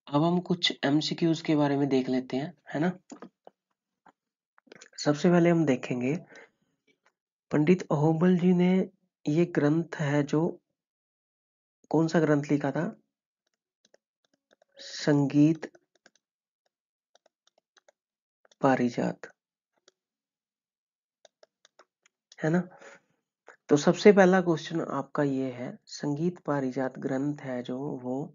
अब हम कुछ एमसीक्यूज के बारे में देख लेते हैं, है ना। सबसे पहले हम देखेंगे पंडित अहोबल जी ने ये ग्रंथ है जो कौन सा ग्रंथ लिखा था, संगीत पारिजात, है ना। तो सबसे पहला क्वेश्चन आपका ये है, संगीत पारिजात ग्रंथ है जो वो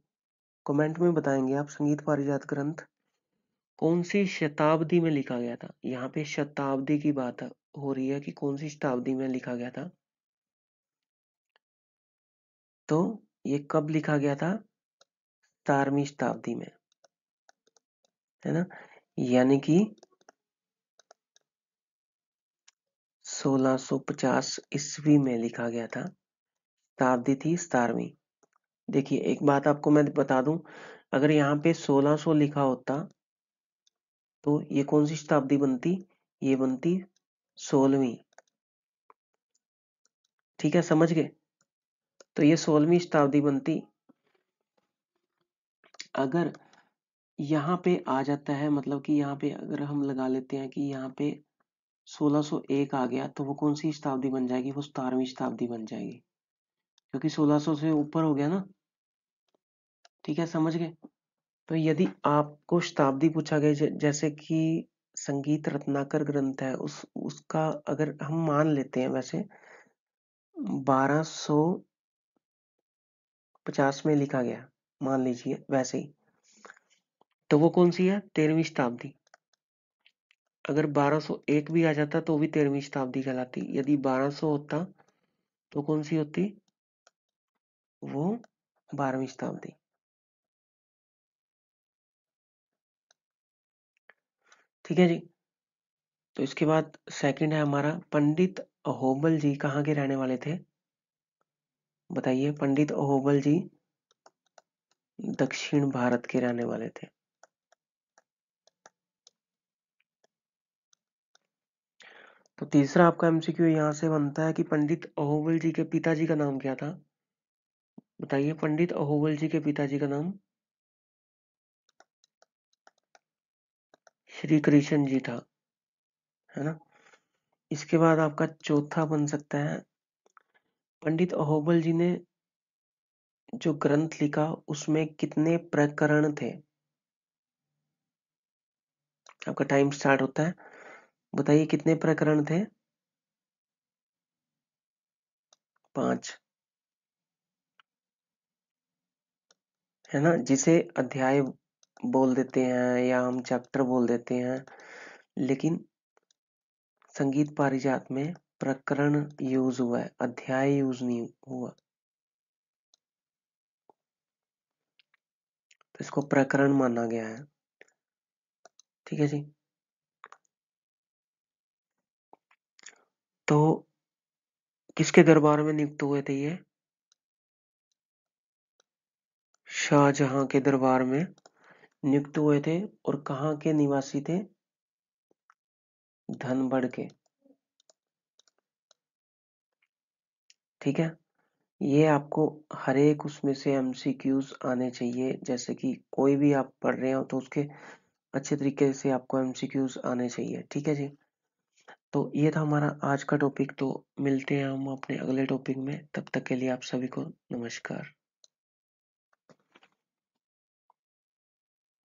कमेंट में बताएंगे आप, संगीत पारिजात ग्रंथ कौन सी शताब्दी में लिखा गया था। यहाँ पे शताब्दी की बात हो रही है कि कौन सी शताब्दी में लिखा गया था। तो ये कब लिखा गया था, 17वीं शताब्दी में, है ना। यानी कि 1650 ईस्वी में लिखा गया था। शताब्दी थी 17वीं। देखिए एक बात आपको मैं बता दूं, अगर यहाँ पे 1600 लिखा होता तो ये कौन सी शताब्दी बनती, ये बनती 16वीं। ठीक है, समझ गए। तो ये 16वीं शताब्दी बनती। अगर यहाँ पे आ जाता है, मतलब कि यहाँ पे अगर हम लगा लेते हैं कि यहाँ पे 1601 आ गया, तो वो कौन सी शताब्दी बन जाएगी, वो 17वीं शताब्दी बन जाएगी, क्योंकि 1600 से ऊपर हो गया ना। ठीक है, समझ गए। तो यदि आपको शताब्दी पूछा गया, जैसे कि संगीत रत्नाकर ग्रंथ है, उसका अगर हम मान लेते हैं वैसे 1250 में लिखा गया, मान लीजिए वैसे ही, तो वो कौन सी है, 13वीं शताब्दी। अगर 1201 भी आ जाता तो भी 13वीं शताब्दी कहलाती। यदि 1200 होता तो कौन सी होती, वो 12वीं शताब्दी। ठीक है जी। तो इसके बाद सेकंड है हमारा, पंडित अहोबल जी कहाँ के रहने वाले थे, बताइए। पंडित अहोबल जी दक्षिण भारत के रहने वाले थे। तो तीसरा आपका एमसीक्यू यहाँ से बनता है कि पंडित अहोबल जी के पिताजी का नाम क्या था, बताइए। पंडित अहोबल जी के पिताजी का नाम श्री कृष्ण जी था, है ना। इसके बाद आपका चौथा बन सकता है, पंडित अहोबल जी ने जो ग्रंथ लिखा उसमें कितने प्रकरण थे। आपका टाइम स्टार्ट होता है, बताइए कितने प्रकरण थे। 5, है ना। जिसे अध्याय बोल देते हैं या हम चैप्टर बोल देते हैं, लेकिन संगीत पारिजात में प्रकरण यूज हुआ है, अध्याय यूज नहीं हुआ। तो इसको प्रकरण माना गया है। ठीक है जी। तो किसके दरबार में नियुक्त हुए थे ये, शाहजहां के दरबार में नियुक्त हुए थे। और कहाँ के निवासी थे, धनबड़ के। ठीक है। ये आपको हर एक उसमें से एमसीक्यूज आने चाहिए, जैसे कि कोई भी आप पढ़ रहे हो तो उसके अच्छे तरीके से आपको एमसीक्यूज आने चाहिए। ठीक है जी। तो ये था हमारा आज का टॉपिक। तो मिलते हैं हम अपने अगले टॉपिक में, तब तक के लिए आप सभी को नमस्कार।